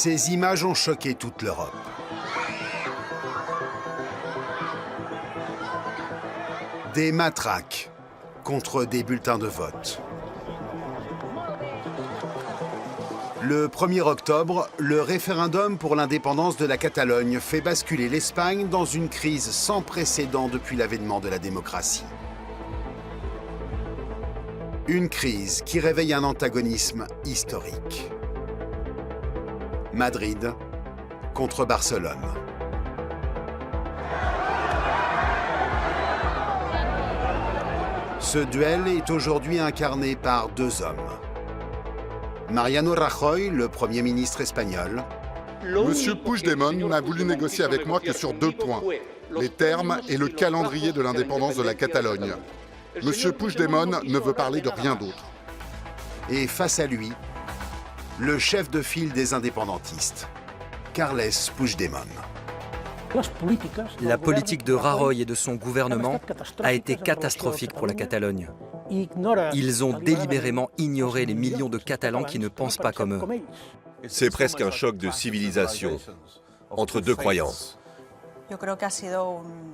Ces images ont choqué toute l'Europe. Des matraques contre des bulletins de vote. Le 1er octobre, le référendum pour l'indépendance de la Catalogne fait basculer l'Espagne dans une crise sans précédent depuis l'avènement de la démocratie. Une crise qui réveille un antagonisme historique. Madrid contre Barcelone. Ce duel est aujourd'hui incarné par deux hommes. Mariano Rajoy, le Premier ministre espagnol. Monsieur Puigdemont n'a voulu négocier avec moi que sur 2 points, les termes et le calendrier de l'indépendance de la Catalogne. Monsieur Puigdemont ne veut parler de rien d'autre. Et face à lui, le chef de file des indépendantistes, Carles Puigdemont. La politique de Rajoy et de son gouvernement a été catastrophique pour la Catalogne. Ils ont délibérément ignoré les millions de Catalans qui ne pensent pas comme eux. C'est presque un choc de civilisation entre deux croyances.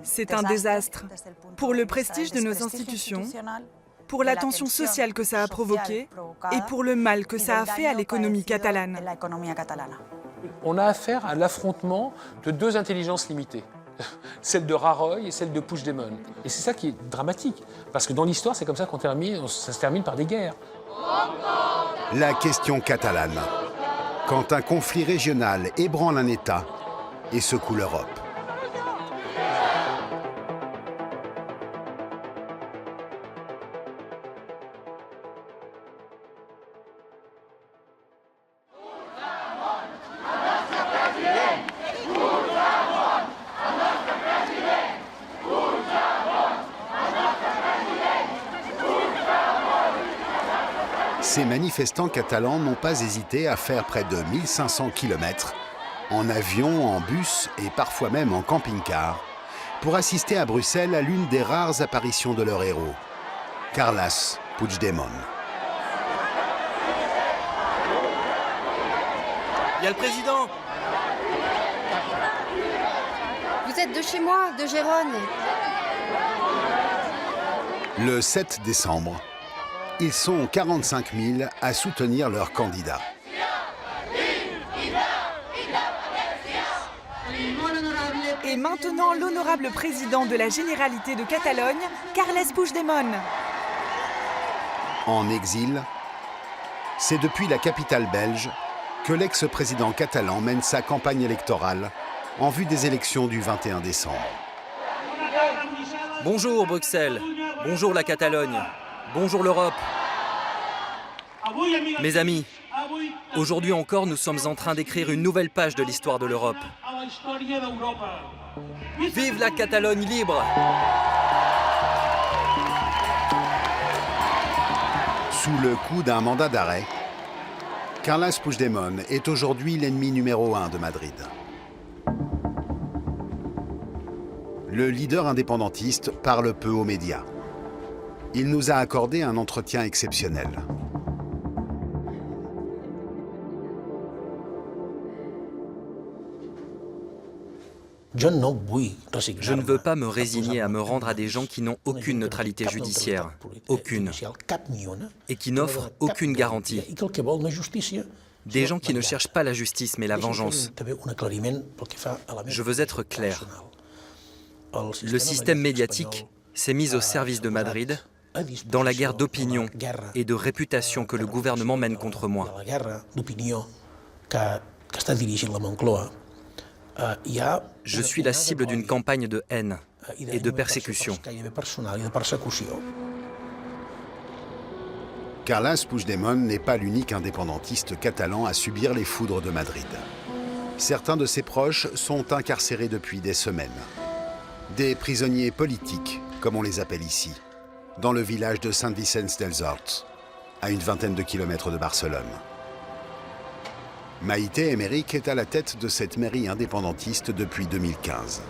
C'est un désastre pour le prestige de nos institutions, pour la tension sociale que ça a provoquée et pour le mal que ça a fait à l'économie catalane. On a affaire à l'affrontement de deux intelligences limitées, celle de Rajoy et celle de Puigdemont. Et c'est ça qui est dramatique, parce que dans l'histoire, c'est comme ça ça se termine par des guerres. La question catalane, quand un conflit régional ébranle un État et secoue l'Europe. Ces manifestants catalans n'ont pas hésité à faire près de 1500 km en avion, en bus et parfois même en camping-car pour assister à Bruxelles à l'une des rares apparitions de leur héros, Carles Puigdemont. Il y a le président! Vous êtes de chez moi, de Gérone. Le 7 décembre, ils sont 45 000 à soutenir leur candidat. Et maintenant, l'honorable président de la Généralité de Catalogne, Carles Puigdemont. En exil, c'est depuis la capitale belge que l'ex-président catalan mène sa campagne électorale en vue des élections du 21 décembre. Bonjour Bruxelles, bonjour la Catalogne, bonjour l'Europe. Mes amis, aujourd'hui encore, nous sommes en train d'écrire une nouvelle page de l'histoire de l'Europe. Vive la Catalogne libre! Sous le coup d'un mandat d'arrêt, Carles Puigdemont est aujourd'hui l'ennemi numéro 1 de Madrid. Le leader indépendantiste parle peu aux médias. Il nous a accordé un entretien exceptionnel. Je ne veux pas me résigner à me rendre à des gens qui n'ont aucune neutralité judiciaire, aucune, et qui n'offrent aucune garantie. Des gens qui ne cherchent pas la justice, mais la vengeance. Je veux être clair. Le système médiatique s'est mis au service de Madrid dans la guerre d'opinion et de réputation que le gouvernement mène contre moi. Je suis la cible d'une campagne de haine et de persécution. Carles Puigdemont n'est pas l'unique indépendantiste catalan à subir les foudres de Madrid. Certains de ses proches sont incarcérés depuis des semaines. Des prisonniers politiques, comme on les appelle ici, dans le village de Sant Vicenç dels Horts, à une vingtaine de kilomètres de Barcelone. Maïté Emeric est à la tête de cette mairie indépendantiste depuis 2015.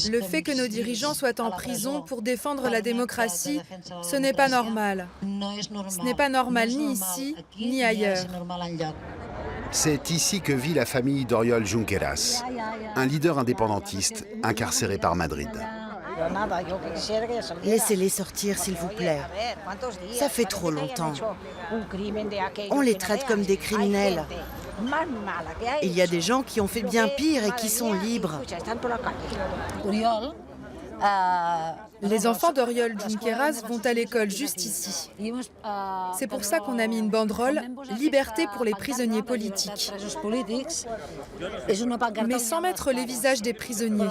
Le fait que nos dirigeants soient en prison pour défendre la démocratie, ce n'est pas normal. Ce n'est pas normal ni ici, ni ailleurs. C'est ici que vit la famille d'Oriol Junqueras, un leader indépendantiste incarcéré par Madrid. Laissez-les sortir, s'il vous plaît. Ça fait trop longtemps. On les traite comme des criminels. Il y a des gens qui ont fait bien pire et qui sont libres. Les enfants d'Oriol Junqueras vont à l'école juste ici. C'est pour ça qu'on a mis une banderole « Liberté pour les prisonniers politiques ». Mais sans mettre les visages des prisonniers,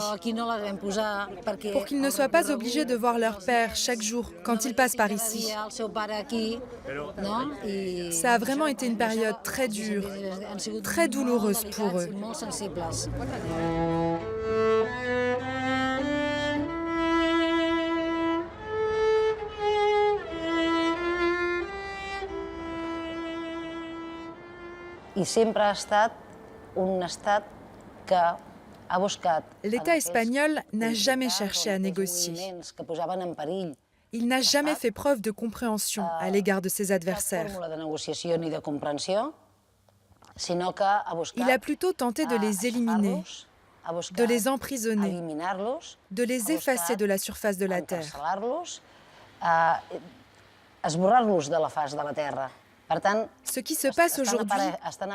pour qu'ils ne soient pas obligés de voir leur père chaque jour quand ils passent par ici. Ça a vraiment été une période très dure, très douloureuse pour eux. L'État espagnol n'a jamais cherché à négocier. Il n'a jamais fait preuve de compréhension à l'égard de ses adversaires. Il a plutôt tenté de les éliminer, de les emprisonner, de les effacer de la surface de la Terre. Ce qui se passe aujourd'hui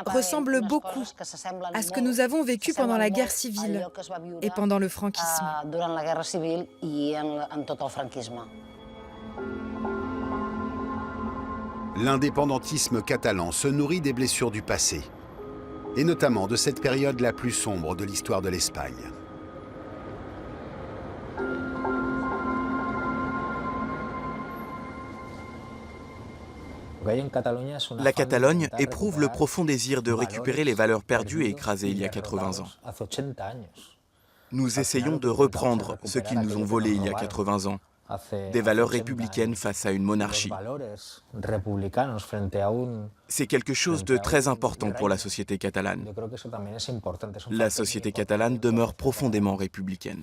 ressemble beaucoup à ce que nous avons vécu pendant la guerre civile et pendant le franquisme. L'indépendantisme catalan se nourrit des blessures du passé, et notamment de cette période la plus sombre de l'histoire de l'Espagne. La Catalogne éprouve le profond désir de récupérer les valeurs perdues et écrasées il y a 80 ans. Nous essayons de reprendre ce qu'ils nous ont volé il y a 80 ans, des valeurs républicaines face à une monarchie. C'est quelque chose de très important pour la société catalane. La société catalane demeure profondément républicaine.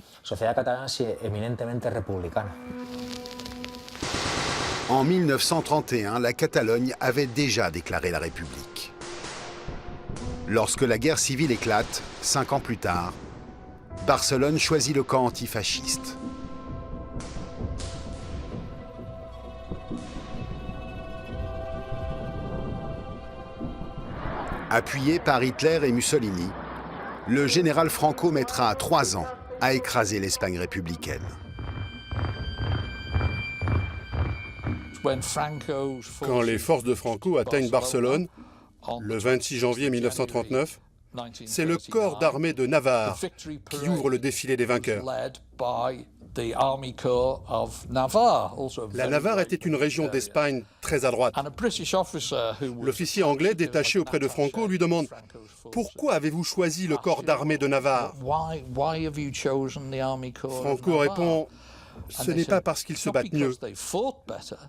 En 1931, la Catalogne avait déjà déclaré la République. Lorsque la guerre civile éclate, 5 ans plus tard, Barcelone choisit le camp antifasciste. Appuyé par Hitler et Mussolini, le général Franco mettra 3 ans à écraser l'Espagne républicaine. Quand les forces de Franco atteignent Barcelone, le 26 janvier 1939, c'est le corps d'armée de Navarre qui ouvre le défilé des vainqueurs. La Navarre était une région d'Espagne très à droite. L'officier anglais détaché auprès de Franco lui demande « Pourquoi avez-vous choisi le corps d'armée de Navarre ?» Franco répond « Ce n'est pas parce qu'ils se battent mieux,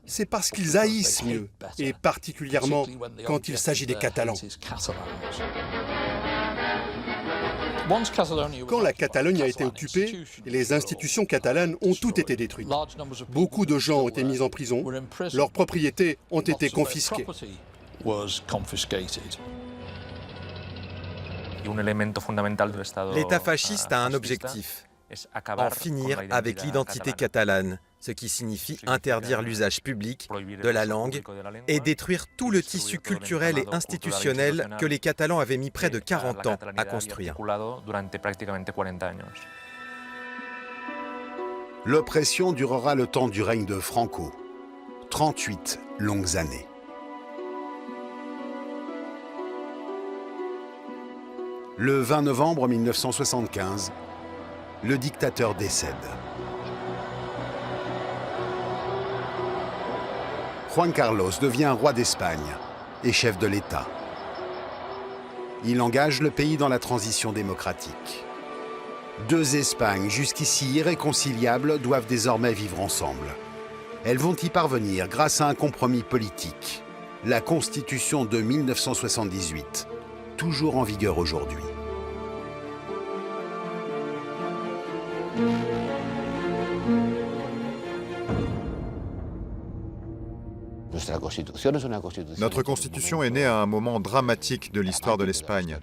c'est parce qu'ils haïssent mieux, et particulièrement quand il s'agit des Catalans. » Quand la Catalogne a été occupée, les institutions catalanes ont toutes été détruites. Beaucoup de gens ont été mis en prison, leurs propriétés ont été confisquées. L'État fasciste a un objectif, en finir avec l'identité catalane, ce qui signifie interdire l'usage public de la langue et détruire tout le tissu culturel et institutionnel que les Catalans avaient mis près de 40 ans à construire. L'oppression durera le temps du règne de Franco, 38 longues années. Le 20 novembre 1975, le dictateur décède. Juan Carlos devient roi d'Espagne et chef de l'État. Il engage le pays dans la transition démocratique. 2 Espagnes, jusqu'ici irréconciliables, doivent désormais vivre ensemble. Elles vont y parvenir grâce à un compromis politique, la Constitution de 1978, toujours en vigueur aujourd'hui. Notre constitution est née à un moment dramatique de l'histoire de l'Espagne.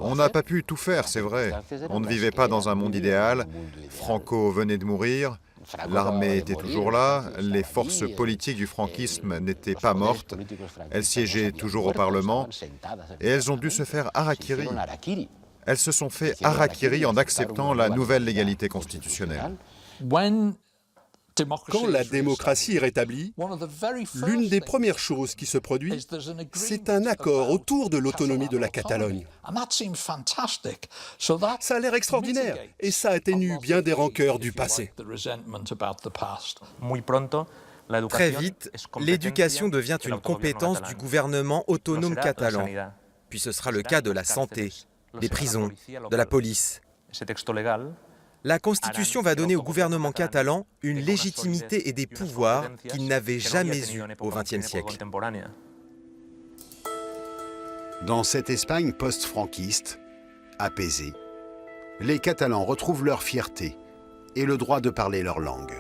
On n'a pas pu tout faire, c'est vrai. On ne vivait pas dans un monde idéal. Franco venait de mourir, l'armée était toujours là, les forces politiques du franquisme n'étaient pas mortes, elles siégeaient toujours au Parlement et elles ont dû se faire harakiri. Elles se sont fait harakiri en acceptant la nouvelle légalité constitutionnelle. Quand la démocratie est rétablie, l'une des premières choses qui se produit, c'est un accord autour de l'autonomie de la Catalogne. Ça a l'air extraordinaire et ça atténue bien des rancœurs du passé. Très vite, l'éducation devient une compétence du gouvernement autonome catalan. Puis ce sera le cas de la santé, des prisons, de la police. La Constitution va donner au gouvernement catalan une légitimité et des pouvoirs qu'il n'avait jamais eus au XXe siècle. Dans cette Espagne post-franquiste, apaisée, les Catalans retrouvent leur fierté et le droit de parler leur langue.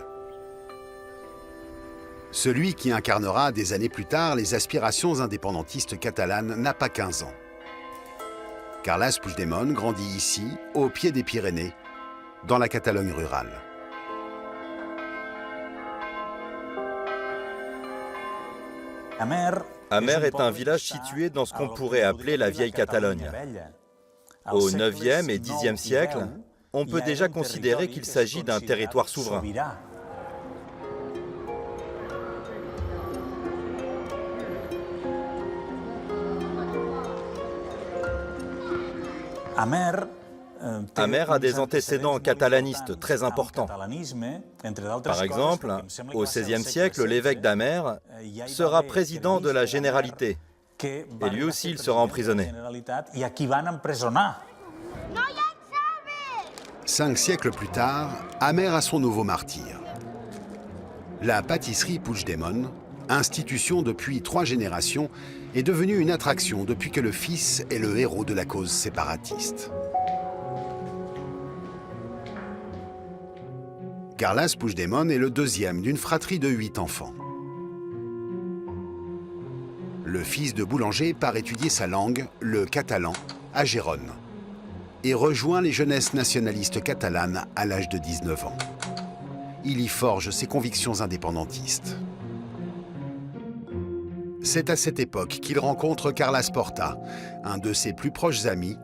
Celui qui incarnera des années plus tard les aspirations indépendantistes catalanes n'a pas 15 ans. Carles Puigdemont grandit ici, au pied des Pyrénées, dans la Catalogne rurale. Amer est un village situé dans ce qu'on pourrait appeler la vieille Catalogne. Au 9e et 10e siècle, on peut déjà considérer qu'il s'agit d'un territoire souverain. Amer a des antécédents catalanistes très importants. Par exemple, au XVIe siècle, l'évêque d'Amer sera président de la Généralité. Et lui aussi, il sera emprisonné. 5 siècles plus tard, Amer a son nouveau martyr. La pâtisserie Puigdemont, institution depuis 3 générations, est devenue une attraction depuis que le fils est le héros de la cause séparatiste. Carles Puigdemont est le deuxième d'une fratrie de 8 enfants. Le fils de boulanger part étudier sa langue, le catalan, à Gérone, et rejoint les jeunesses nationalistes catalanes à l'âge de 19 ans. Il y forge ses convictions indépendantistes. C'est à cette époque qu'il rencontre Carles Porta, un de ses plus proches amis,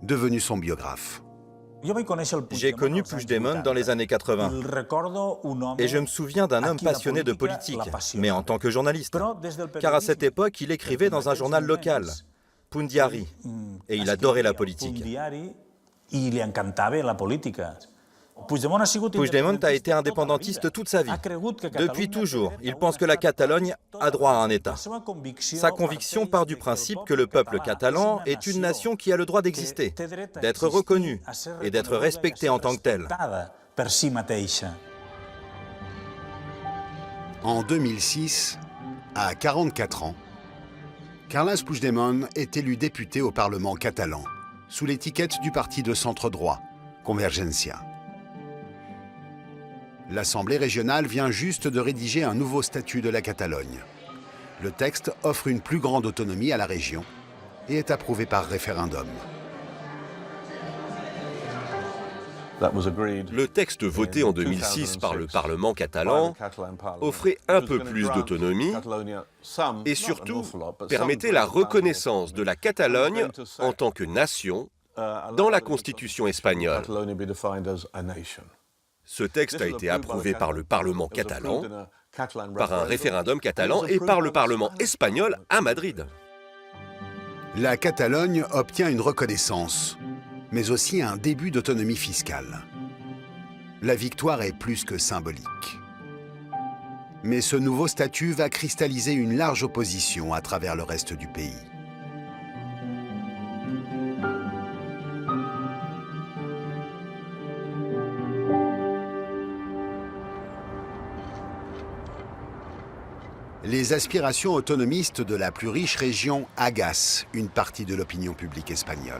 devenu son biographe. J'ai connu Puigdemont dans les années 80 et je me souviens d'un homme passionné de politique, mais en tant que journaliste, car à cette époque, il écrivait dans un journal local, Pundiari, et il adorait la politique. Puigdemont a été indépendantiste toute sa vie. Depuis toujours, il pense que la Catalogne a droit à un État. Sa conviction part du principe que le peuple catalan est une nation qui a le droit d'exister, d'être reconnue et d'être respectée en tant que telle. En 2006, à 44 ans, Carles Puigdemont est élu député au Parlement catalan, sous l'étiquette du parti de centre-droit, Convergencia. L'Assemblée régionale vient juste de rédiger un nouveau statut de la Catalogne. Le texte offre une plus grande autonomie à la région et est approuvé par référendum. Le texte voté en 2006 par le Parlement catalan offrait un peu plus d'autonomie et surtout permettait la reconnaissance de la Catalogne en tant que nation dans la Constitution espagnole. Ce texte a été approuvé par le Parlement catalan, par un référendum catalan et par le Parlement espagnol à Madrid. La Catalogne obtient une reconnaissance, mais aussi un début d'autonomie fiscale. La victoire est plus que symbolique. Mais ce nouveau statut va cristalliser une large opposition à travers le reste du pays. Les aspirations autonomistes de la plus riche région agacent une partie de l'opinion publique espagnole.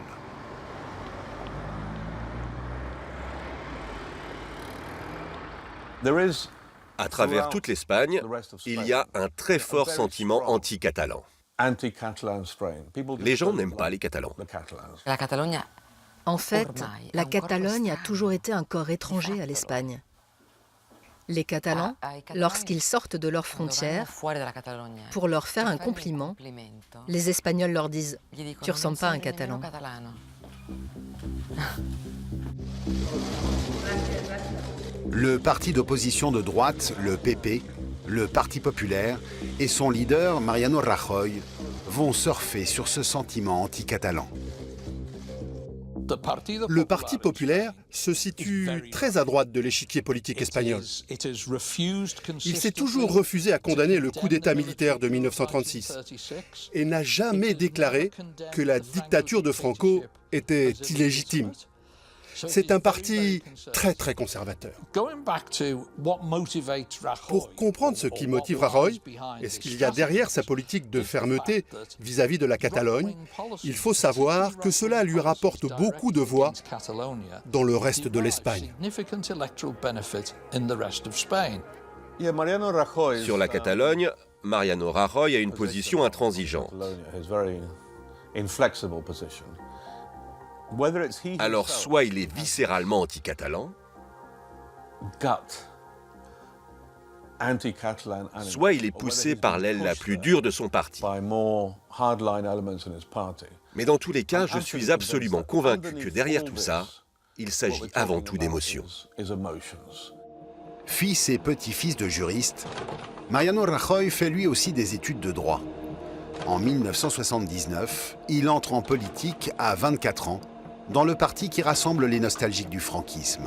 À travers toute l'Espagne, il y a un très fort sentiment anti-catalan. Les gens n'aiment pas les Catalans. En fait, la Catalogne a toujours été un corps étranger à l'Espagne. Les Catalans, lorsqu'ils sortent de leurs frontières, pour leur faire un compliment, les Espagnols leur disent « Tu ressembles pas à un Catalan ». Le parti d'opposition de droite, le PP, le Parti populaire et son leader, Mariano Rajoy, vont surfer sur ce sentiment anti-catalan. Le Parti populaire se situe très à droite de l'échiquier politique espagnol. Il s'est toujours refusé à condamner le coup d'État militaire de 1936 et n'a jamais déclaré que la dictature de Franco était illégitime. C'est un parti très conservateur. Pour comprendre ce qui motive Rajoy et ce qu'il y a derrière sa politique de fermeté vis-à-vis de la Catalogne, il faut savoir que cela lui rapporte beaucoup de voix dans le reste de l'Espagne. Sur la Catalogne, Mariano Rajoy a une position intransigeante. Alors soit il est viscéralement anti-catalan, soit il est poussé par l'aile la plus dure de son parti. Mais dans tous les cas, je suis absolument convaincu que derrière tout ça, il s'agit avant tout d'émotions. Fils et petit-fils de juristes, Mariano Rajoy fait lui aussi des études de droit. En 1979, il entre en politique à 24 ans, dans le parti qui rassemble les nostalgiques du franquisme.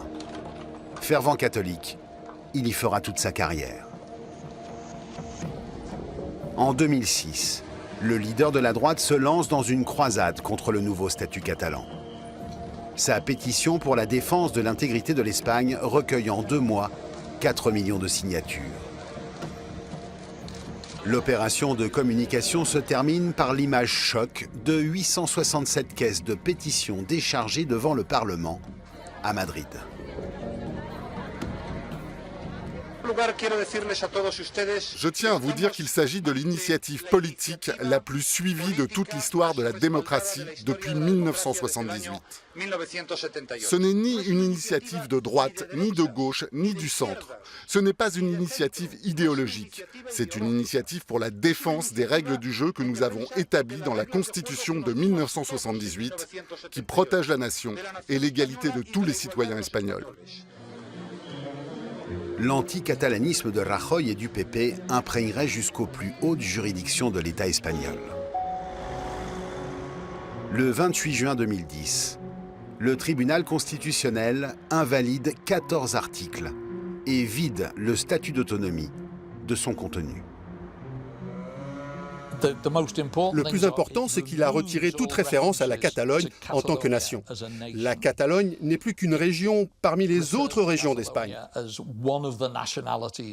Fervent catholique, il y fera toute sa carrière. En 2006, le leader de la droite se lance dans une croisade contre le nouveau statut catalan. Sa pétition pour la défense de l'intégrité de l'Espagne recueille en 2 mois 4 millions de signatures. L'opération de communication se termine par l'image choc de 867 caisses de pétitions déchargées devant le Parlement à Madrid. Je tiens à vous dire qu'il s'agit de l'initiative politique la plus suivie de toute l'histoire de la démocratie depuis 1978. Ce n'est ni une initiative de droite, ni de gauche, ni du centre. Ce n'est pas une initiative idéologique. C'est une initiative pour la défense des règles du jeu que nous avons établies dans la Constitution de 1978, qui protège la nation et l'égalité de tous les citoyens espagnols. L'anticatalanisme de Rajoy et du PP imprégnerait jusqu'aux plus hautes juridictions de l'État espagnol. Le 28 juin 2010, le tribunal constitutionnel invalide 14 articles et vide le statut d'autonomie de son contenu. Le plus important, c'est qu'il a retiré toute référence à la Catalogne en tant que nation. La Catalogne n'est plus qu'une région parmi les autres régions d'Espagne.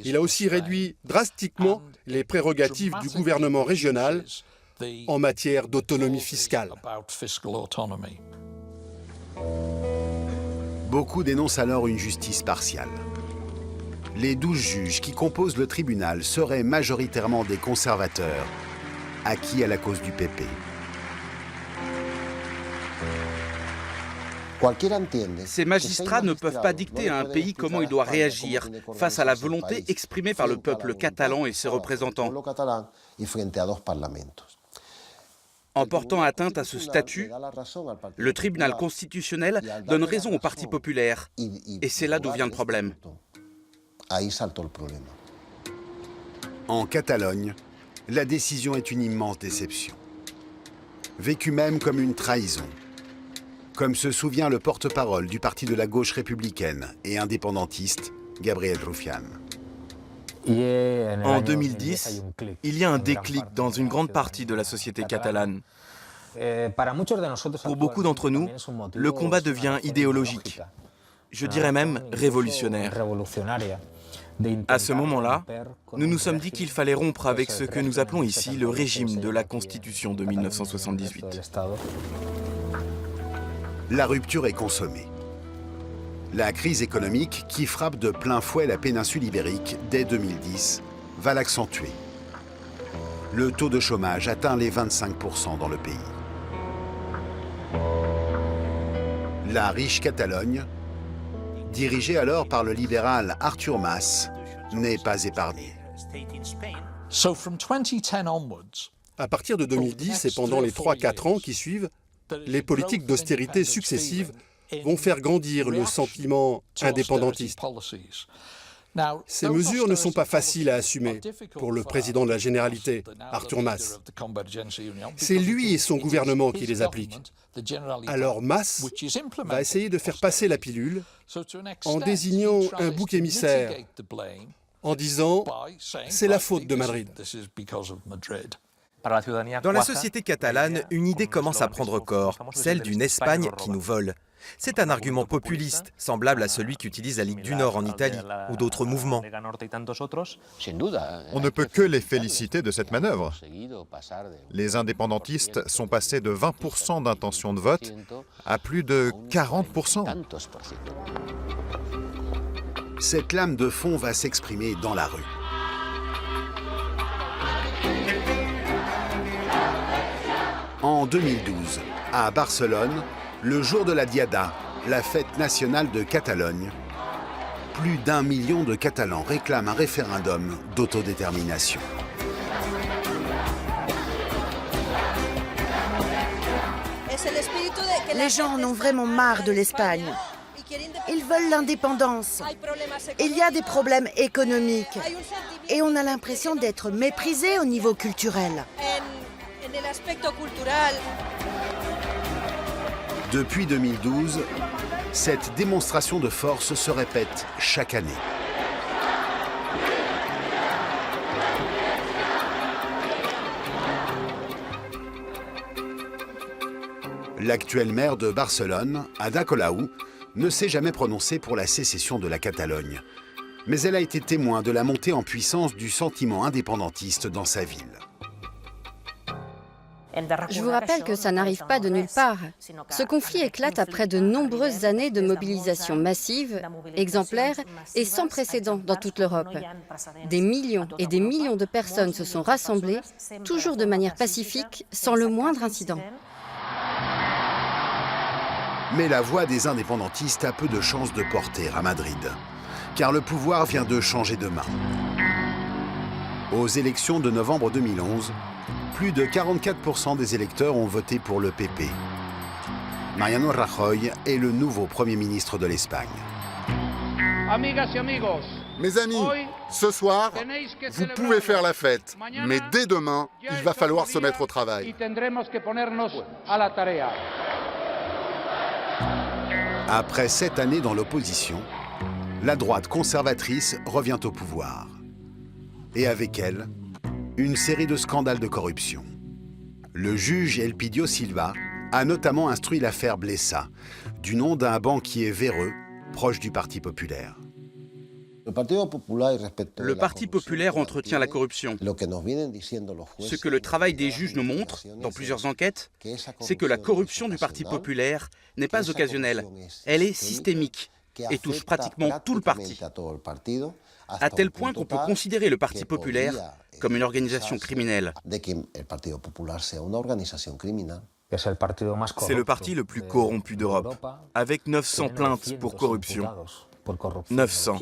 Il a aussi réduit drastiquement les prérogatives du gouvernement régional en matière d'autonomie fiscale. Beaucoup dénoncent alors une justice partiale. Les 12 juges qui composent le tribunal seraient majoritairement des conservateurs, acquis à la cause du PP. Ces magistrats ne peuvent pas dicter à un pays comment il doit réagir face à la volonté exprimée par le peuple catalan et ses représentants. En portant atteinte à ce statut, le tribunal constitutionnel donne raison au Parti populaire. Et c'est là d'où vient le problème. En Catalogne, la décision est une immense déception. Vécue même comme une trahison. Comme se souvient le porte-parole du parti de la gauche républicaine et indépendantiste, Gabriel Rufián. En 2010, il y a un déclic dans une grande partie de la société catalane. Pour beaucoup d'entre nous, le combat devient idéologique. Je dirais même révolutionnaire. À ce moment-là, nous nous sommes dit qu'il fallait rompre avec ce que nous appelons ici le régime de la Constitution de 1978. La rupture est consommée. La crise économique qui frappe de plein fouet la péninsule ibérique dès 2010 va l'accentuer. Le taux de chômage atteint les 25% dans le pays. La riche Catalogne, dirigée alors par le libéral Artur Mas, n'est pas épargnée. À partir de 2010 et pendant les 3-4 ans qui suivent, les politiques d'austérité successives vont faire grandir le sentiment indépendantiste. Ces mesures ne sont pas faciles à assumer pour le président de la Généralité, Artur Mas. C'est lui et son gouvernement qui les appliquent. Alors Mas va essayer de faire passer la pilule en désignant un bouc émissaire, en disant « c'est la faute de Madrid ». Dans la société catalane, une idée commence à prendre corps, celle d'une Espagne qui nous vole. C'est un argument populiste, semblable à celui qu'utilise la Ligue du Nord en Italie ou d'autres mouvements. On ne peut que les féliciter de cette manœuvre. Les indépendantistes sont passés de 20% d'intention de vote à plus de 40%. Cette lame de fond va s'exprimer dans la rue. En 2012, à Barcelone, le jour de la Diada, la fête nationale de Catalogne, plus d'1 million de Catalans réclament un référendum d'autodétermination. Les gens en ont vraiment marre de l'Espagne. Ils veulent l'indépendance. Il y a des problèmes économiques. Et on a l'impression d'être méprisé au niveau culturel. Depuis 2012, cette démonstration de force se répète chaque année. L'actuel maire de Barcelone, Ada Colau, ne s'est jamais prononcée pour la sécession de la Catalogne. Mais elle a été témoin de la montée en puissance du sentiment indépendantiste dans sa ville. Je vous rappelle que ça n'arrive pas de nulle part. Ce conflit éclate après de nombreuses années de mobilisation massive, exemplaire et sans précédent dans toute l'Europe. Des millions et des millions de personnes se sont rassemblées, toujours de manière pacifique, sans le moindre incident. Mais la voix des indépendantistes a peu de chances de porter à Madrid, car le pouvoir vient de changer de main. Aux élections de novembre 2011, plus de 44% des électeurs ont voté pour le PP. Mariano Rajoy est le nouveau Premier ministre de l'Espagne. Mes amis, ce soir, vous pouvez faire la fête, mais dès demain, il va falloir se mettre au travail. Après 7 années dans l'opposition, la droite conservatrice revient au pouvoir. Et avec elle, une série de scandales de corruption. Le juge Elpidio Silva a notamment instruit l'affaire Blesa, du nom d'un banquier véreux proche du Parti populaire. Le Parti populaire entretient la corruption. Ce que le travail des juges nous montre, dans plusieurs enquêtes, c'est que la corruption du Parti populaire n'est pas occasionnelle. Elle est systémique et touche pratiquement tout le parti. À tel point qu'on peut considérer le Parti populaire comme une organisation criminelle. C'est le parti le plus corrompu d'Europe, avec 900 plaintes pour corruption. 900.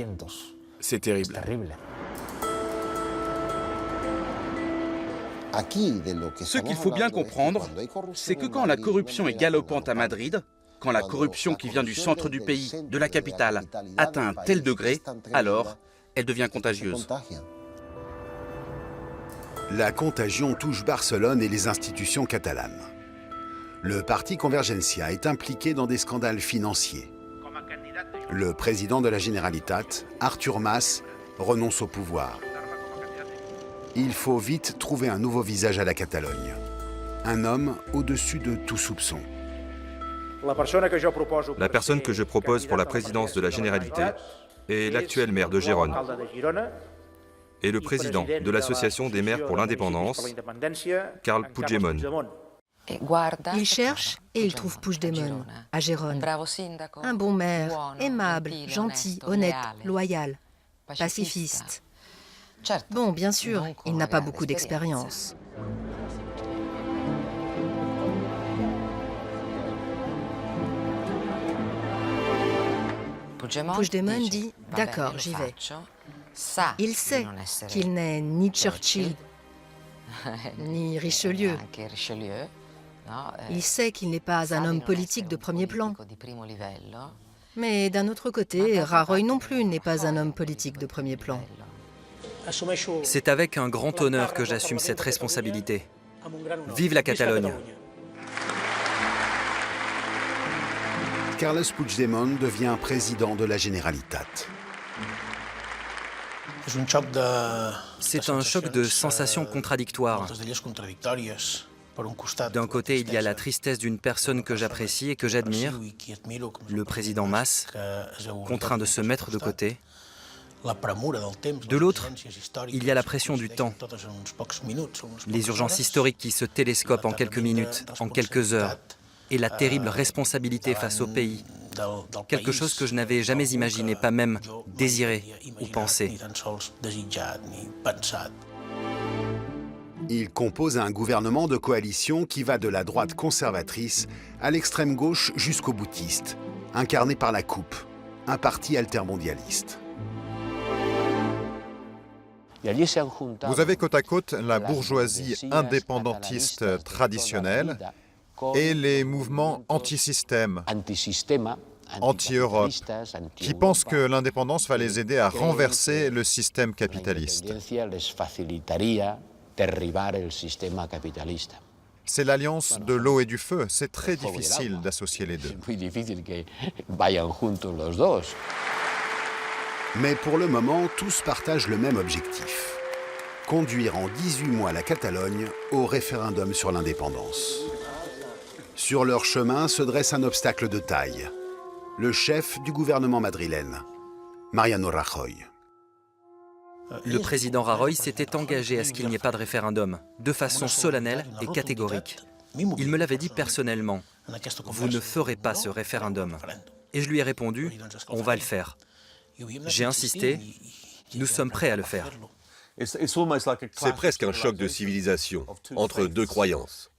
C'est terrible. Ce qu'il faut bien comprendre, c'est que quand la corruption est galopante à Madrid, quand la corruption qui vient du centre du pays, de la capitale, atteint un tel degré, alors elle devient contagieuse. La contagion touche Barcelone et les institutions catalanes. Le parti Convergencia est impliqué dans des scandales financiers. Le président de la Generalitat, Artur Mas, renonce au pouvoir. Il faut vite trouver un nouveau visage à la Catalogne. Un homme au-dessus de tout soupçon. La personne que je propose pour la présidence de la Généralité est l'actuel maire de Gérone et le président de l'Association des maires pour l'indépendance, Carles Puigdemont. Il cherche et il trouve Puigdemont, à Gérone. Un bon maire, aimable, gentil, honnête, loyal, pacifiste. Bon, bien sûr, il n'a pas beaucoup d'expérience. Puigdemont dit « D'accord, j'y vais ». Il sait qu'il n'est ni Churchill, ni Richelieu. Il sait qu'il n'est pas un homme politique de premier plan. Mais d'un autre côté, Rajoy non plus n'est pas un homme politique de premier plan. C'est avec un grand honneur que j'assume cette responsabilité. Vive la Catalogne! Carles Puigdemont devient président de la Generalitat. C'est un choc de sensations contradictoires. D'un côté, il y a la tristesse d'une personne que j'apprécie et que j'admire, le président Mas, contraint de se mettre de côté. De l'autre, il y a la pression du temps, les urgences historiques qui se télescopent en quelques minutes, en quelques heures, et la terrible responsabilité face au pays, quelque chose que je n'avais jamais imaginé, pas même désiré ou pensé. Il compose un gouvernement de coalition qui va de la droite conservatrice à l'extrême gauche jusqu'aux boutistes, incarné par la CUP, un parti altermondialiste. Vous avez côte à côte la bourgeoisie indépendantiste traditionnelle et les mouvements anti-système, anti-Europe, qui pensent que l'indépendance va les aider à renverser le système capitaliste. C'est l'alliance de l'eau et du feu. C'est très difficile d'associer les deux. Mais pour le moment, tous partagent le même objectif. Conduire en 18 mois la Catalogne au référendum sur l'indépendance. Sur leur chemin se dresse un obstacle de taille. Le chef du gouvernement madrilène, Mariano Rajoy. Le président Rajoy s'était engagé à ce qu'il n'y ait pas de référendum, de façon solennelle et catégorique. Il me l'avait dit personnellement, « Vous ne ferez pas ce référendum ». Et je lui ai répondu, « On va le faire ». J'ai insisté, « Nous sommes prêts à le faire ». C'est presque un choc de civilisation entre deux croyances.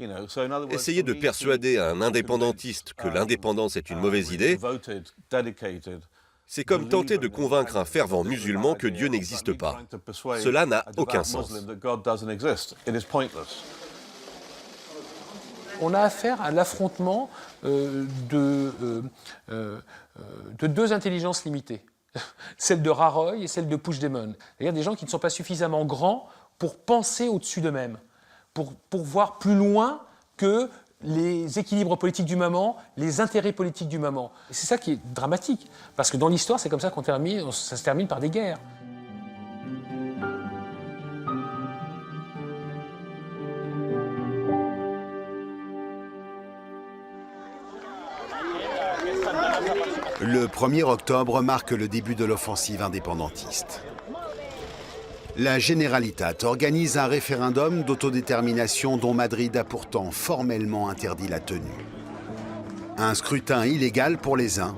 Essayer de persuader un indépendantiste que l'indépendance est une mauvaise idée, c'est comme tenter de convaincre un fervent musulman que Dieu n'existe pas. Cela n'a aucun sens. On a affaire à l'affrontement de deux intelligences limitées. Celle de Rajoy et celle de Puigdemont. C'est-à-dire des gens qui ne sont pas suffisamment grands pour penser au-dessus d'eux-mêmes, pour voir plus loin que les équilibres politiques du moment, les intérêts politiques du moment. Et c'est ça qui est dramatique, parce que dans l'histoire, c'est comme ça ça se termine par des guerres. Le 1er octobre marque le début de l'offensive indépendantiste. La Generalitat organise un référendum d'autodétermination dont Madrid a pourtant formellement interdit la tenue. Un scrutin illégal pour les uns,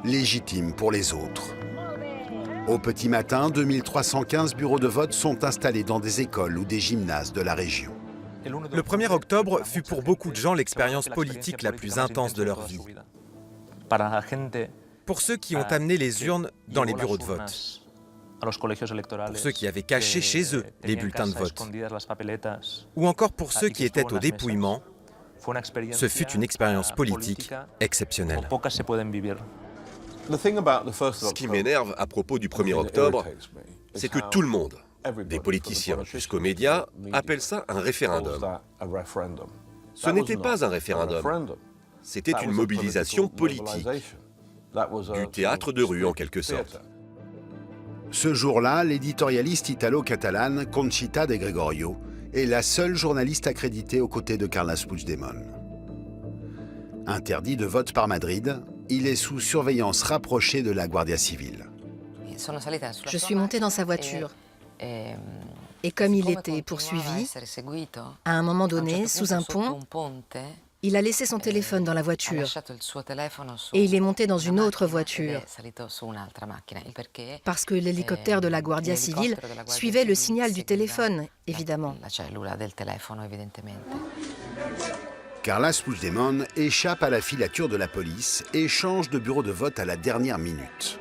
légitime pour les autres. Au petit matin, 2315 bureaux de vote sont installés dans des écoles ou des gymnases de la région. Le 1er octobre fut pour beaucoup de gens l'expérience politique la plus intense de leur vie. Pour ceux qui ont amené les urnes dans les bureaux de vote, pour ceux qui avaient caché chez eux les bulletins de vote, ou encore pour ceux qui étaient au dépouillement, ce fut une expérience politique exceptionnelle. Ce qui m'énerve à propos du 1er octobre, c'est que tout le monde, des politiciens jusqu'aux médias, appelle ça un référendum. Ce n'était pas un référendum, c'était une mobilisation politique, du théâtre de rue en quelque sorte. Ce jour-là, l'éditorialiste italo-catalane Conchita de Gregorio est la seule journaliste accréditée aux côtés de Carles Puigdemont. Interdit de vote par Madrid, il est sous surveillance rapprochée de la Guardia Civile. Je suis montée dans sa voiture. Et comme il était poursuivi, à un moment donné, sous un pont, il a laissé son téléphone dans la voiture et il est monté dans une autre voiture parce que l'hélicoptère de la Guardia Civile suivait le signal du téléphone, évidemment. Carles Puigdemont échappe à la filature de la police et change de bureau de vote à la dernière minute.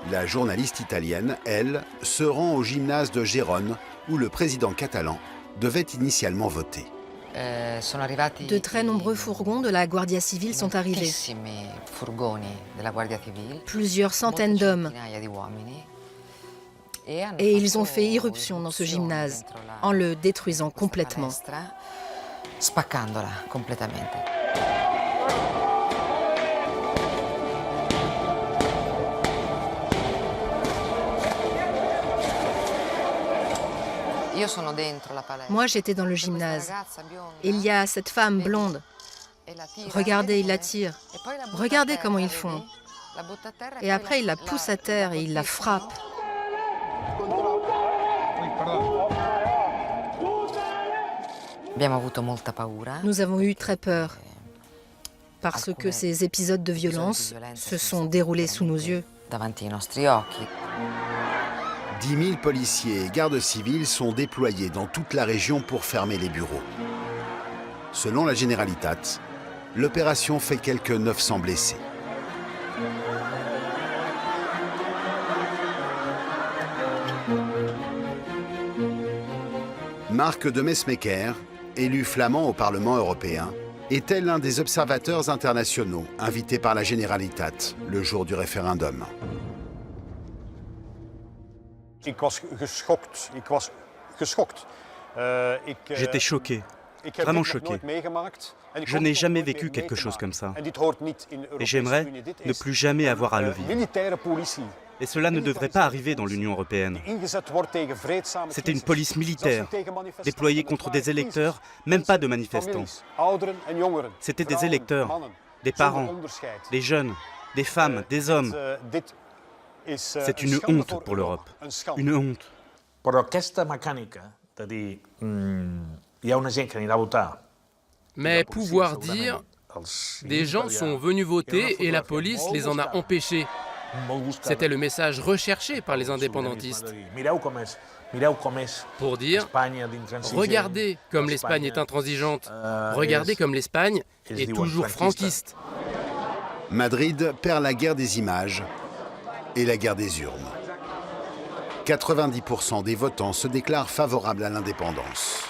La journaliste italienne, elle, se rend au gymnase de Gérone où le président catalan devait initialement voter. De très nombreux fourgons de la Guardia Civile sont arrivés. Plusieurs centaines d'hommes. Et ils ont fait irruption dans ce gymnase en le détruisant complètement. Moi, j'étais dans le gymnase. Il y a cette femme blonde. Regardez, il la tire. Regardez comment ils font. Et après, il la pousse à terre et il la frappe. Nous avons eu très peur parce que ces épisodes de violence se sont déroulés sous nos yeux. 10 000 policiers et gardes civils sont déployés dans toute la région pour fermer les bureaux. Selon la Generalitat, l'opération fait quelques 900 blessés. Marc de Mesmaeker, élu flamand au Parlement européen, était l'un des observateurs internationaux invités par la Generalitat le jour du référendum. J'étais choqué, vraiment choqué. Je n'ai jamais vécu quelque chose comme ça. Et j'aimerais ne plus jamais avoir à le vivre. Et cela ne devrait pas arriver dans l'Union européenne. C'était une police militaire, déployée contre des électeurs, même pas de manifestants. C'était des électeurs, des parents, des jeunes, des femmes, des hommes. C'est une honte pour l'Europe, une honte. Mais pouvoir dire, des gens sont venus voter et la police les en a empêchés. C'était le message recherché par les indépendantistes. Pour dire, regardez comme l'Espagne est intransigeante, regardez comme l'Espagne est toujours franquiste. Madrid perd la guerre des images et la guerre des urnes. 90% des votants se déclarent favorables à l'indépendance.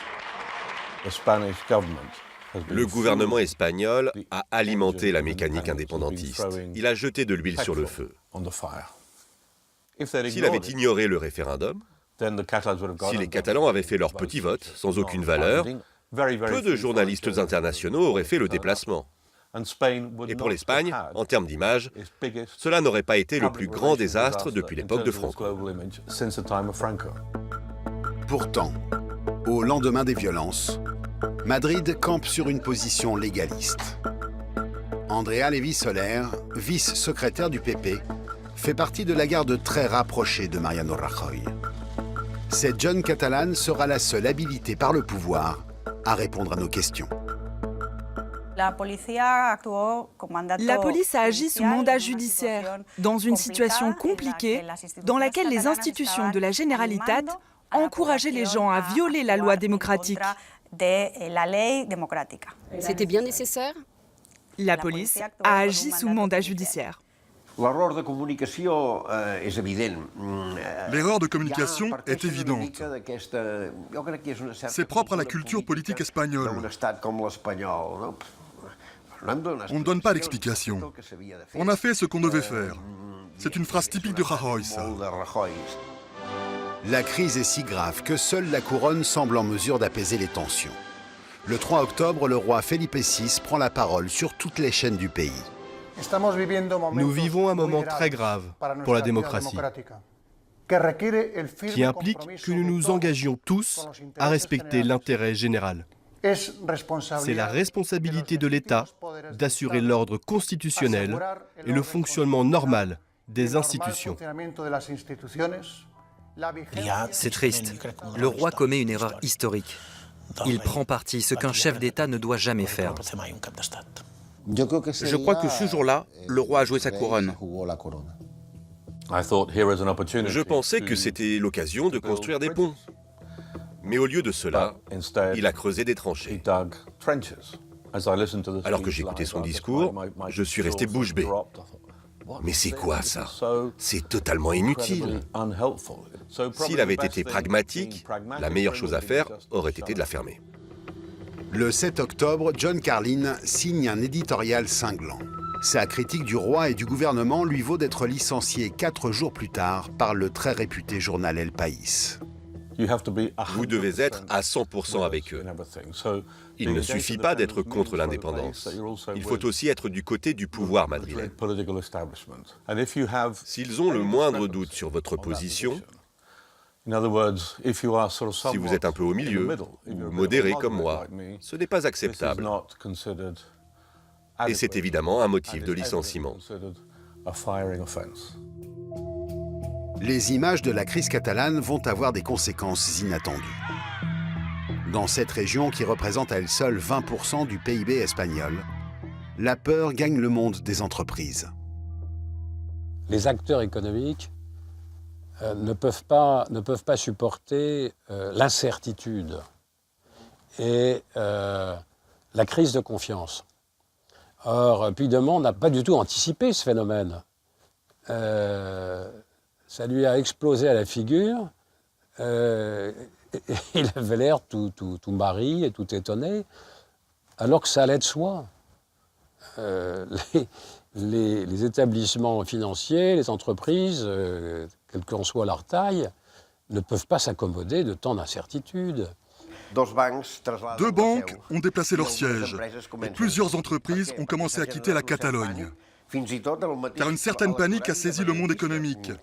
Le gouvernement espagnol a alimenté la mécanique indépendantiste. Il a jeté de l'huile sur le feu. S'il avait ignoré le référendum, si les Catalans avaient fait leur petit vote sans aucune valeur, peu de journalistes internationaux auraient fait le déplacement. Et pour l'Espagne, en termes d'image, cela n'aurait pas été le plus grand désastre depuis l'époque de Franco. Pourtant, au lendemain des violences, Madrid campe sur une position légaliste. Andrea Levy Soler, vice-secrétaire du PP, fait partie de la garde très rapprochée de Mariano Rajoy. Cette jeune Catalane sera la seule habilitée par le pouvoir à répondre à nos questions. La police a agi sous mandat judiciaire, dans une situation compliquée, dans laquelle les institutions de la Generalitat encourageaient les gens à violer la loi démocratique. C'était bien nécessaire? La police a agi sous mandat judiciaire. L'erreur de communication est évidente. C'est propre à la culture politique espagnole. On ne donne pas d'explication. On a fait ce qu'on devait faire. C'est une phrase typique de Rajoy, ça. La crise est si grave que seule la couronne semble en mesure d'apaiser les tensions. Le 3 octobre, le roi Felipe VI prend la parole sur toutes les chaînes du pays. Nous vivons un moment très grave pour la démocratie, qui implique que nous nous engagions tous à respecter l'intérêt général. C'est la responsabilité de l'État d'assurer l'ordre constitutionnel et le fonctionnement normal des institutions. C'est triste. Le roi commet une erreur historique. Il prend parti, ce qu'un chef d'État ne doit jamais faire. Je crois que ce jour-là, le roi a joué sa couronne. Je pensais que c'était l'occasion de construire des ponts. Mais au lieu de cela, il a creusé des tranchées. Alors que j'écoutais son discours, je suis resté bouche bée. Mais c'est quoi ça? C'est totalement inutile. S'il avait été pragmatique, la meilleure chose à faire aurait été de la fermer. Le 7 octobre, John Carlin signe un éditorial cinglant. Sa critique du roi et du gouvernement lui vaut d'être licencié 4 jours plus tard par le très réputé journal El País. Vous devez être à 100% avec eux. Il ne suffit pas d'être contre l'indépendance. Il faut aussi être du côté du pouvoir madrilène. S'ils ont le moindre doute sur votre position, si vous êtes un peu au milieu, ou modéré comme moi, ce n'est pas acceptable. Et c'est évidemment un motif de licenciement. Les images de la crise catalane vont avoir des conséquences inattendues. Dans cette région qui représente à elle seule 20% du PIB espagnol, la peur gagne le monde des entreprises. Les acteurs économiques ne peuvent pas supporter l'incertitude et la crise de confiance. Or, Puigdemont n'a pas du tout anticipé ce phénomène. Ça lui a explosé à la figure. Il avait l'air tout marri et tout étonné, alors que ça allait de soi. Les établissements financiers, les entreprises, quelle qu'en soit leur taille, ne peuvent pas s'accommoder de tant d'incertitudes. 2 banques ont déplacé leur siège et plusieurs entreprises ont commencé à quitter la Catalogne. Car une certaine panique a saisi le monde économique.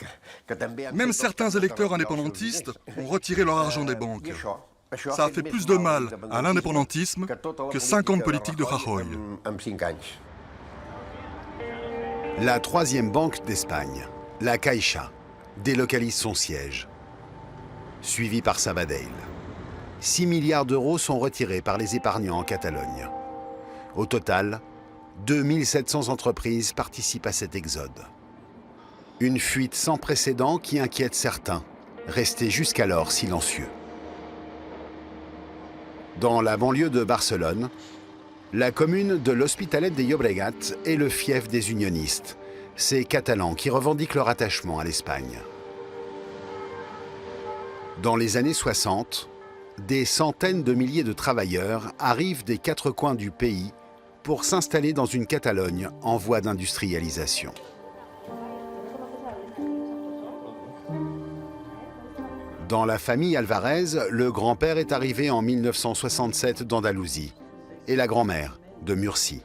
Même certains électeurs indépendantistes ont retiré leur argent des banques. Ça a fait plus de mal à l'indépendantisme que 5 ans de politique de Rajoy. La 3e banque d'Espagne, la Caixa, délocalise son siège. Suivie par Sabadell. 6 milliards d'euros sont retirés par les épargnants en Catalogne. Au total, 2700 entreprises participent à cet exode. Une fuite sans précédent qui inquiète certains, restés jusqu'alors silencieux. Dans la banlieue de Barcelone, la commune de l'Hospitalet de Llobregat est le fief des unionistes, ces Catalans qui revendiquent leur attachement à l'Espagne. Dans les années 60, des centaines de milliers de travailleurs arrivent des 4 coins du pays pour s'installer dans une Catalogne en voie d'industrialisation. Dans la famille Alvarez, le grand-père est arrivé en 1967 d'Andalousie et la grand-mère de Murcie.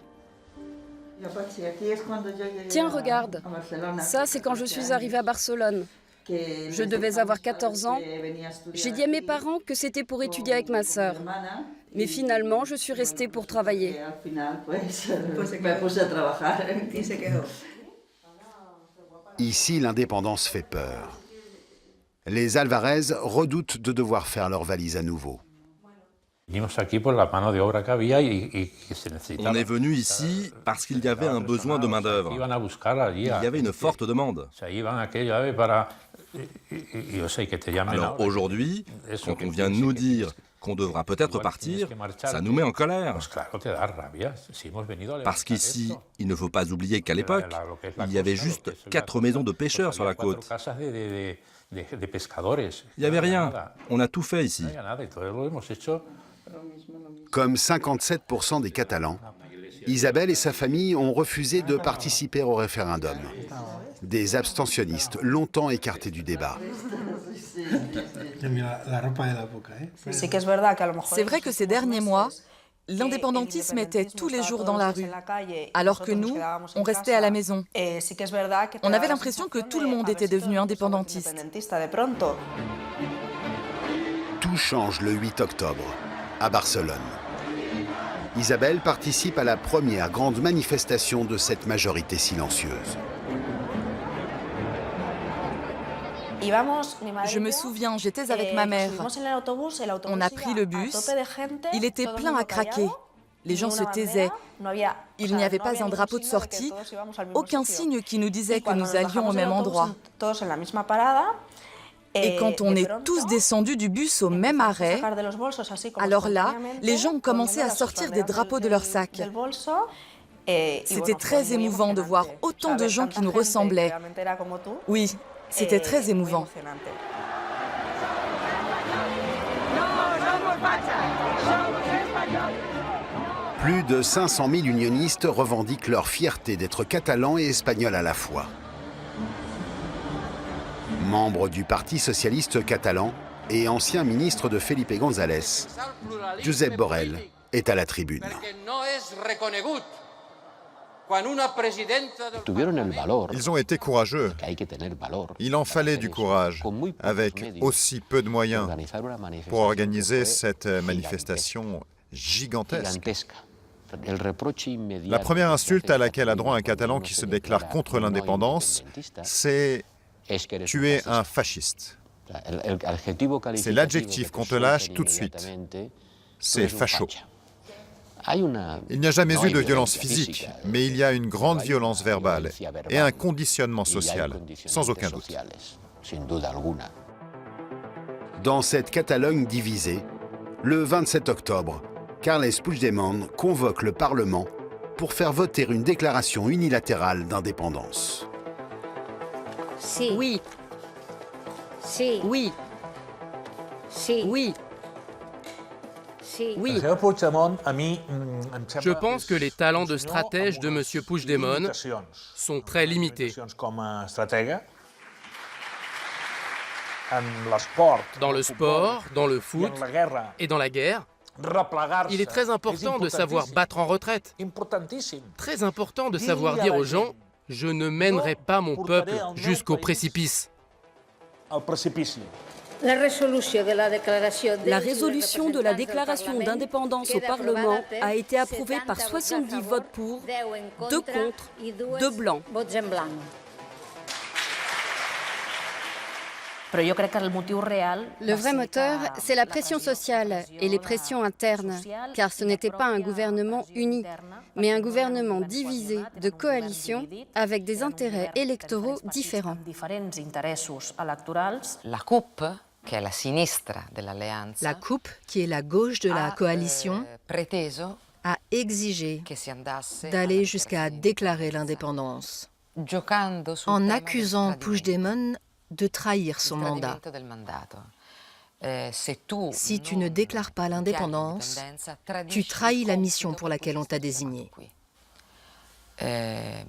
Tiens, regarde. Ça, c'est quand je suis arrivée à Barcelone. Je devais avoir 14 ans. J'ai dit à mes parents que c'était pour étudier avec ma sœur. Mais finalement, je suis restée pour travailler. Ici, l'indépendance fait peur. Les Alvarez redoutent de devoir faire leur valise à nouveau. On est venu ici parce qu'il y avait un besoin de main-d'œuvre. Il y avait une forte demande. Alors aujourd'hui, quand on vient nous dire qu'on devra peut-être partir, ça nous met en colère. Parce qu'ici, il ne faut pas oublier qu'à l'époque, il y avait juste 4 maisons de pêcheurs sur la côte. Il n'y avait rien. On a tout fait ici. Comme 57% des Catalans, Isabelle et sa famille ont refusé de participer au référendum. Des abstentionnistes longtemps écartés du débat. C'est vrai que ces derniers mois, l'indépendantisme était tous les jours dans la rue, alors que nous, on restait à la maison. On avait l'impression que tout le monde était devenu indépendantiste. Tout change le 8 octobre, à Barcelone. Isabelle participe à la première grande manifestation de cette majorité silencieuse. Je me souviens, j'étais avec ma mère. On a pris le bus. Il était plein à craquer. Les gens se taisaient. Il n'y avait pas un drapeau de sortie, aucun signe qui nous disait que nous allions au même endroit. Et quand on est tous descendus du bus au même arrêt, alors là, les gens ont commencé à sortir des drapeaux de leurs sacs. C'était très émouvant de voir autant de gens qui nous ressemblaient. Oui, c'était très émouvant. Plus de 500 000 unionistes revendiquent leur fierté d'être catalans et espagnols à la fois. Membre du Parti socialiste catalan et ancien ministre de Felipe González, Josep Borrell est à la tribune. Ils ont été courageux. Il en fallait du courage, avec aussi peu de moyens, pour organiser cette manifestation gigantesque. La première insulte à laquelle a droit un Catalan qui se déclare contre l'indépendance, c'est « tu es un fasciste ». C'est l'adjectif qu'on te lâche tout de suite. C'est facho. Il n'y a jamais eu de violence physique, mais il y a une grande violence verbale et un conditionnement social, sans aucun doute. Dans cette Catalogne divisée, le 27 octobre, Carles Puigdemont convoque le Parlement pour faire voter une déclaration unilatérale d'indépendance. Oui. Oui. Oui. Oui. Je pense que les talents de stratège de M. Puigdemont sont très limités. Dans le sport, dans le foot et dans la guerre, il est très important de savoir battre en retraite. Très important de savoir dire aux gens « Je ne mènerai pas mon peuple jusqu'au précipice ». La résolution de la déclaration d'indépendance au Parlement a été approuvée par 70 votes pour, 2 contre, 2 blancs. Le vrai moteur, c'est la pression sociale et les pressions internes, car ce n'était pas un gouvernement uni, mais un gouvernement divisé de coalitions avec des intérêts électoraux différents. La coupe, qui est la gauche de la coalition, a exigé d'aller jusqu'à déclarer l'indépendance, en accusant Puigdemont de trahir son mandat. Si tu ne déclares pas l'indépendance, tu trahis la mission pour laquelle on t'a désigné.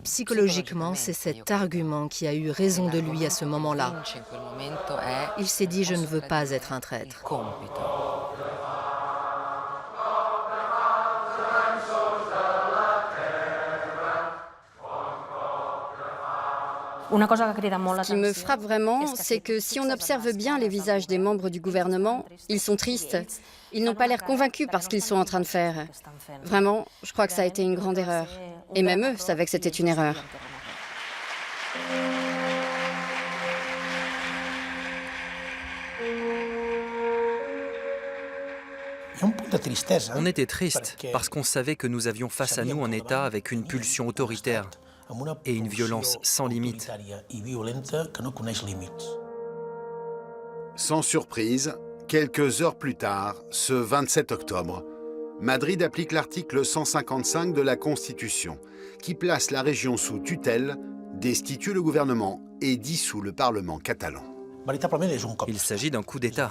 Psychologiquement, c'est cet argument qui a eu raison de lui à ce moment-là. Il s'est dit « je ne veux pas être un traître ». Ce qui me frappe vraiment, c'est que si on observe bien les visages des membres du gouvernement, ils sont tristes. Ils n'ont pas l'air convaincus par ce qu'ils sont en train de faire. Vraiment, je crois que ça a été une grande erreur. Et même eux savaient que c'était une erreur. On était triste parce qu'on savait que nous avions face à nous un État avec une pulsion autoritaire et une violence sans limite. Sans surprise, quelques heures plus tard, ce 27 octobre, Madrid applique l'article 155 de la Constitution, qui place la région sous tutelle, destitue le gouvernement et dissout le Parlement catalan. Il s'agit d'un coup d'État.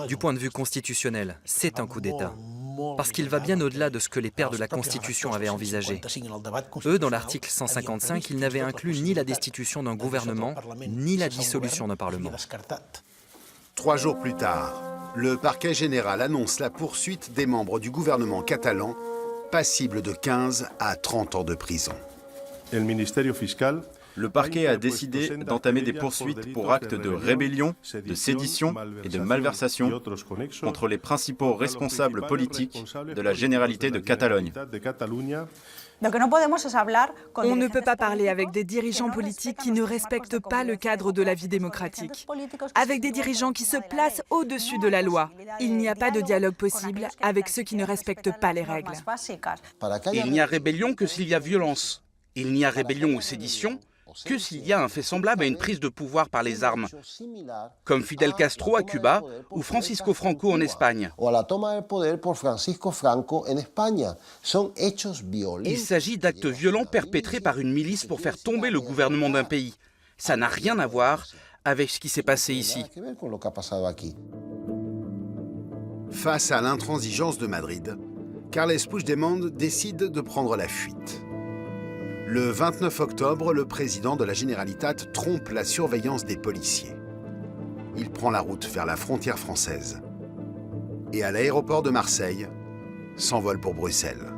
Du point de vue constitutionnel, c'est un coup d'État. Parce qu'il va bien au-delà de ce que les pères de la Constitution avaient envisagé. Eux, dans l'article 155, ils n'avaient inclus ni la destitution d'un gouvernement, ni la dissolution d'un Parlement. 3 jours plus tard, le parquet général annonce la poursuite des membres du gouvernement catalan, passibles de 15 à 30 ans de prison. Le parquet a décidé d'entamer des poursuites pour actes de rébellion, de sédition et de malversation contre les principaux responsables politiques de la Généralité de Catalogne. On ne peut pas parler avec des dirigeants politiques qui ne respectent pas le cadre de la vie démocratique, avec des dirigeants qui se placent au-dessus de la loi. Il n'y a pas de dialogue possible avec ceux qui ne respectent pas les règles. Il n'y a rébellion que s'il y a violence. Il n'y a rébellion ou sédition que s'il y a un fait semblable à une prise de pouvoir par les armes, comme Fidel Castro à Cuba ou Francisco Franco en Espagne. Il s'agit d'actes violents perpétrés par une milice pour faire tomber le gouvernement d'un pays. Ça n'a rien à voir avec ce qui s'est passé ici. Face à l'intransigeance de Madrid, Carles Puigdemont décide de prendre la fuite. Le 29 octobre, le président de la Generalitat trompe la surveillance des policiers. Il prend la route vers la frontière française. Et à l'aéroport de Marseille, s'envole pour Bruxelles.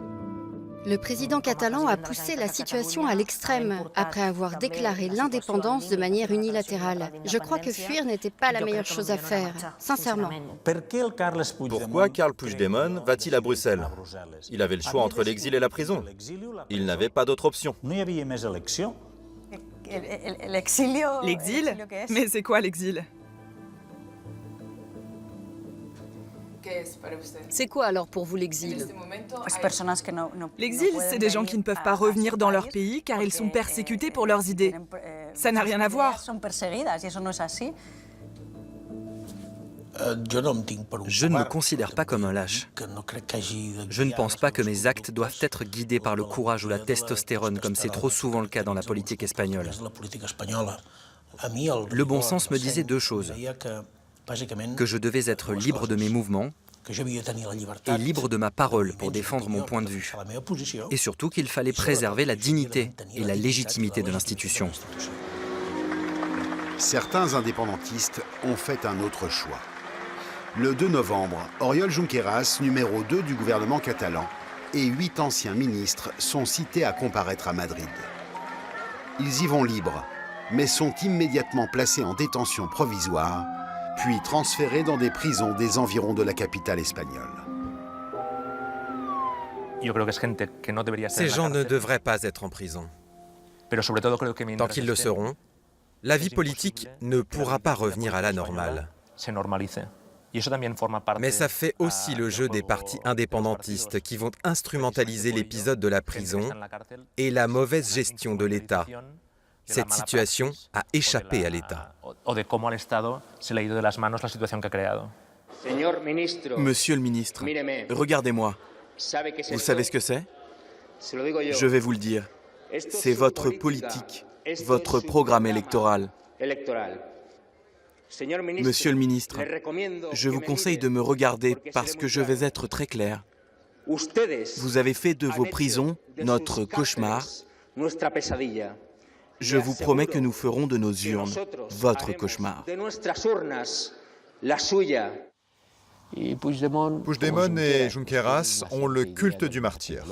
Le président catalan a poussé la situation à l'extrême après avoir déclaré l'indépendance de manière unilatérale. Je crois que fuir n'était pas la meilleure chose à faire, sincèrement. Pourquoi Carles Puigdemont va-t-il à Bruxelles? Il avait le choix entre l'exil et la prison. Il n'avait pas d'autre option. L'exil? Mais c'est quoi l'exil? C'est quoi alors pour vous l'exil? L'exil, c'est des gens qui ne peuvent pas revenir dans leur pays car ils sont persécutés pour leurs idées. Ça n'a rien à voir. Je ne me considère pas comme un lâche. Je ne pense pas que mes actes doivent être guidés par le courage ou la testostérone, comme c'est trop souvent le cas dans la politique espagnole. Le bon sens me disait deux choses. Que je devais être libre de mes mouvements et libre de ma parole pour défendre mon point de vue. Et surtout qu'il fallait préserver la dignité et la légitimité de l'institution. Certains indépendantistes ont fait un autre choix. Le 2 novembre, Oriol Junqueras, numéro 2 du gouvernement catalan, et 8 anciens ministres sont cités à comparaître à Madrid. Ils y vont libres, mais sont immédiatement placés en détention provisoire, puis transférés dans des prisons des environs de la capitale espagnole. Ces gens ne devraient pas être en prison. Tant qu'ils le seront, la vie politique ne pourra pas revenir à la normale. Mais ça fait aussi le jeu des partis indépendantistes qui vont instrumentaliser l'épisode de la prison et la mauvaise gestion de l'État. Cette situation a échappé à l'État. Monsieur le ministre, regardez-moi. Vous savez ce que c'est? Je vais vous le dire. C'est votre politique, votre programme électoral. Monsieur le ministre, je vous conseille de me regarder parce que je vais être très clair. Vous avez fait de vos prisons notre cauchemar. Je vous promets que nous ferons de nos urnes votre cauchemar. Puigdemont et Junqueras ont le culte du martyr.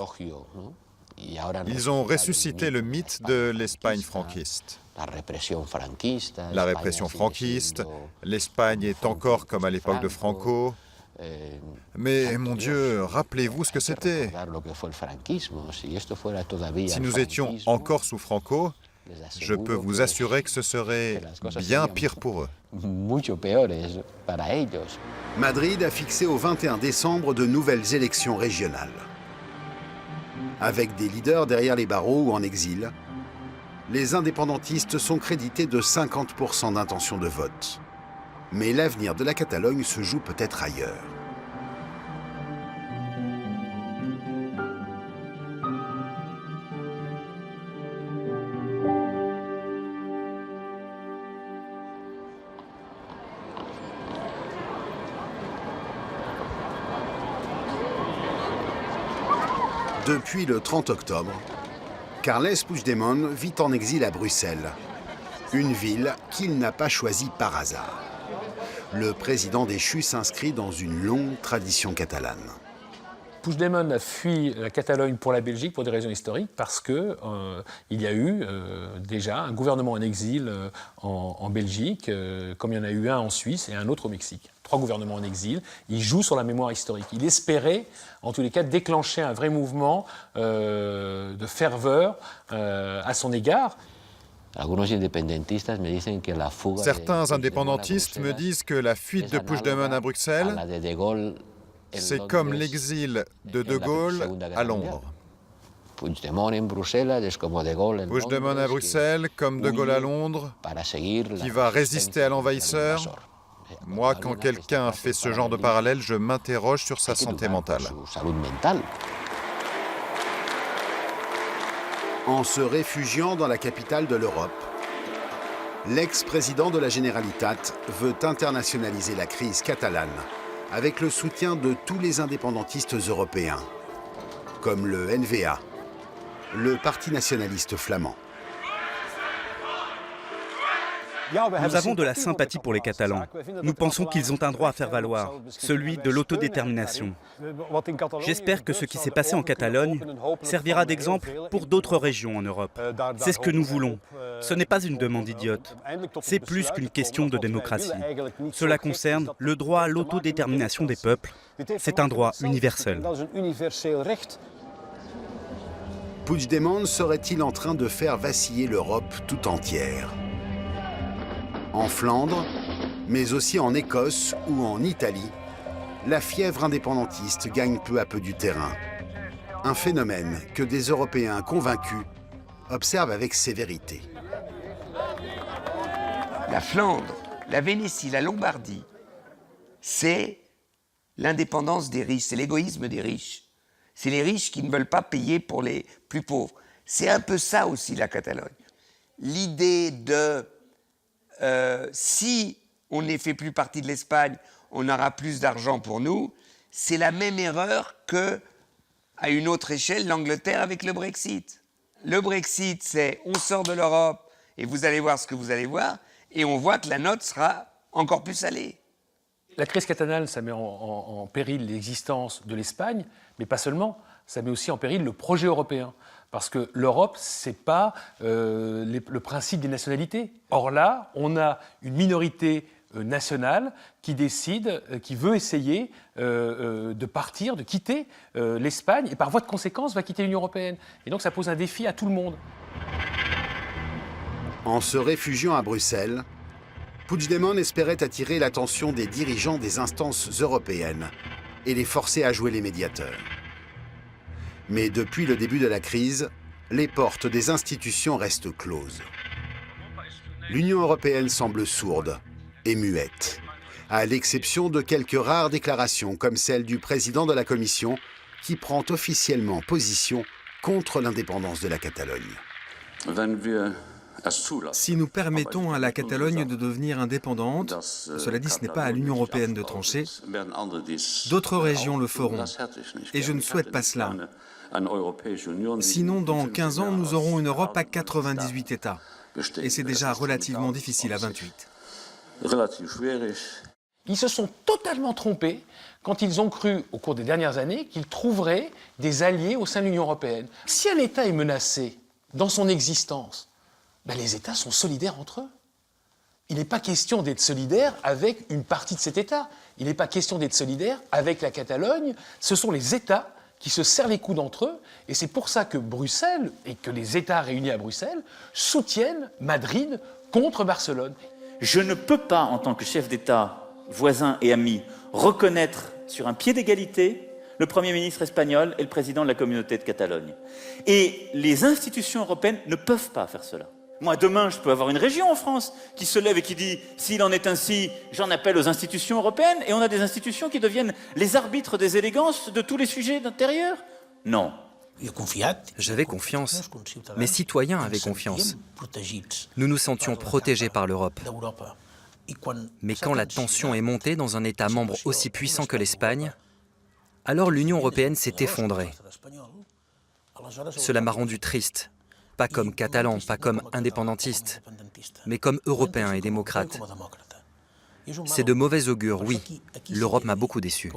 Ils ont ressuscité le mythe de l'Espagne franquiste. La répression franquiste, l'Espagne est encore comme à l'époque de Franco. Mais, mon Dieu, rappelez-vous ce que c'était. Si nous étions encore sous Franco, je peux vous assurer que ce serait bien pire pour eux. Madrid a fixé au 21 décembre de nouvelles élections régionales. Avec des leaders derrière les barreaux ou en exil, les indépendantistes sont crédités de 50% d'intention de vote. Mais l'avenir de la Catalogne se joue peut-être ailleurs. Depuis le 30 octobre, Carles Puigdemont vit en exil à Bruxelles, une ville qu'il n'a pas choisie par hasard. Le président déchu s'inscrit dans une longue tradition catalane. Puigdemont a fui la Catalogne pour la Belgique pour des raisons historiques parce que il y a eu déjà un gouvernement en exil en Belgique, comme il y en a eu un en Suisse et un autre au Mexique. 3 gouvernements en exil. Il joue sur la mémoire historique. Il espérait, en tous les cas, déclencher un vrai mouvement de ferveur à son égard. Certains indépendantistes me disent que la fuite de Puigdemont à Bruxelles, c'est comme l'exil de De Gaulle à Londres. Puigdemont à Bruxelles, comme De Gaulle à Londres, qui va résister à l'envahisseur. Moi, quand quelqu'un fait ce genre de parallèle, je m'interroge sur sa santé mentale. En se réfugiant dans la capitale de l'Europe, l'ex-président de la Generalitat veut internationaliser la crise catalane avec le soutien de tous les indépendantistes européens, comme le NVA, le Parti nationaliste flamand. Nous avons de la sympathie pour les Catalans. Nous pensons qu'ils ont un droit à faire valoir, celui de l'autodétermination. J'espère que ce qui s'est passé en Catalogne servira d'exemple pour d'autres régions en Europe. C'est ce que nous voulons. Ce n'est pas une demande idiote. C'est plus qu'une question de démocratie. Cela concerne le droit à l'autodétermination des peuples. C'est un droit universel. Puigdemont serait-il en train de faire vaciller l'Europe tout entière ? En Flandre, mais aussi en Écosse ou en Italie, la fièvre indépendantiste gagne peu à peu du terrain. Un phénomène que des Européens convaincus observent avec sévérité. La Flandre, la Vénétie, la Lombardie, c'est l'indépendance des riches, c'est l'égoïsme des riches. C'est les riches qui ne veulent pas payer pour les plus pauvres. C'est un peu ça aussi la Catalogne. L'idée de si on ne fait plus partie de l'Espagne, on aura plus d'argent pour nous, c'est la même erreur que, à une autre échelle, l'Angleterre avec le Brexit. Le Brexit, c'est on sort de l'Europe et vous allez voir ce que vous allez voir, et on voit que la note sera encore plus salée. La crise catalane, ça met en péril l'existence de l'Espagne, mais pas seulement, ça met aussi en péril le projet européen. Parce que l'Europe, ce n'est pas le principe des nationalités. Or là, on a une minorité nationale qui décide, qui veut essayer de partir, de quitter l'Espagne, et par voie de conséquence va quitter l'Union européenne. Et donc ça pose un défi à tout le monde. En se réfugiant à Bruxelles, Puigdemont espérait attirer l'attention des dirigeants des instances européennes et les forcer à jouer les médiateurs. Mais depuis le début de la crise, les portes des institutions restent closes. L'Union européenne semble sourde et muette, à l'exception de quelques rares déclarations comme celle du président de la Commission qui prend officiellement position contre l'indépendance de la Catalogne. Si nous permettons à la Catalogne de devenir indépendante, cela dit, ce n'est pas à l'Union européenne de trancher, d'autres régions le feront, et je ne souhaite pas cela. Sinon, dans 15 ans, nous aurons une Europe à 98 États, et c'est déjà relativement difficile à 28. Ils se sont totalement trompés quand ils ont cru, au cours des dernières années, qu'ils trouveraient des alliés au sein de l'Union européenne. Si un État est menacé dans son existence, les États sont solidaires entre eux. Il n'est pas question d'être solidaire avec une partie de cet État. Il n'est pas question d'être solidaire avec la Catalogne. Ce sont les États qui se serrent les coudes entre eux. Et c'est pour ça que Bruxelles, et que les États réunis à Bruxelles, soutiennent Madrid contre Barcelone. Je ne peux pas, en tant que chef d'État, voisin et ami, reconnaître sur un pied d'égalité le Premier ministre espagnol et le président de la communauté de Catalogne. Et les institutions européennes ne peuvent pas faire cela. Moi, demain, je peux avoir une région en France qui se lève et qui dit « s'il en est ainsi, j'en appelle aux institutions européennes » et on a des institutions qui deviennent les arbitres des élégances de tous les sujets d'intérieur. Non. J'avais confiance. Mes citoyens avaient confiance. Nous nous sentions protégés par l'Europe. Mais quand la tension est montée dans un État membre aussi puissant que l'Espagne, alors l'Union européenne s'est effondrée. Cela m'a rendu triste. Pas comme catalan, pas comme indépendantiste, mais comme européen et démocrate. C'est de mauvais augure, oui. L'Europe m'a beaucoup déçu.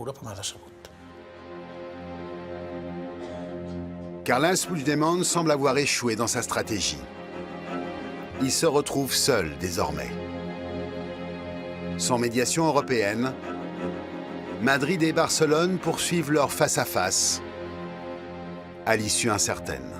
Carles Puigdemont semble avoir échoué dans sa stratégie. Il se retrouve seul désormais. Sans médiation européenne, Madrid et Barcelone poursuivent leur face-à-face à l'issue incertaine.